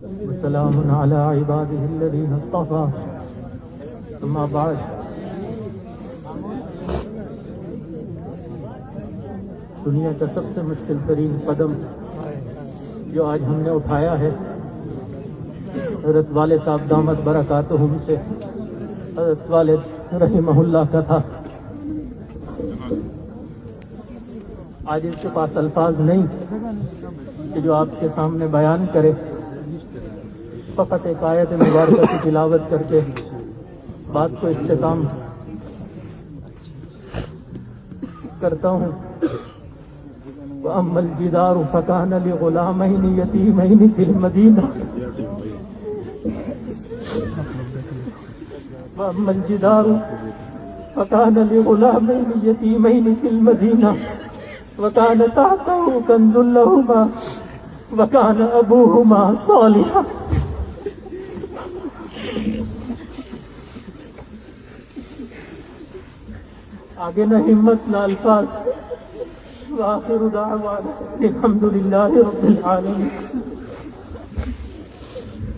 وسلام على عباده الذين اصطفى اما بعد دنیا کا سب سے مشکل ترین قدم جو آج ہم نے اٹھایا ہے حضرت والد صاحب دامت برکاتہم سے حضرت والد رحمہ اللہ کا تھا. آج اس کے پاس الفاظ نہیں کہ جو آپ کے سامنے بیان کرے. فقط ایک آیت مبارکہ کی تلاوت کر کے بات کو اختتام کرتا ہوں. وَأَمَّا الْجِدَارُ فَكَانَ لِغُلَامَيْنِ يَتِيمَيْنِ فِي الْمَدِينَةِ وَأَمَّا الْجِدَارُ فَكَانَ لِغُلَامَيْنِ يَتِيمَيْنِ فِي الْمَدِينَةِ وَكَانَ تَحْتَهُ كَنْزٌ لَهُمَا وَكَانَ أَبُوهُمَا صَالِحًا. آگے نہ ہمت نہ الفاظ. وآخر دعوانا الحمد للہ رب العالمین.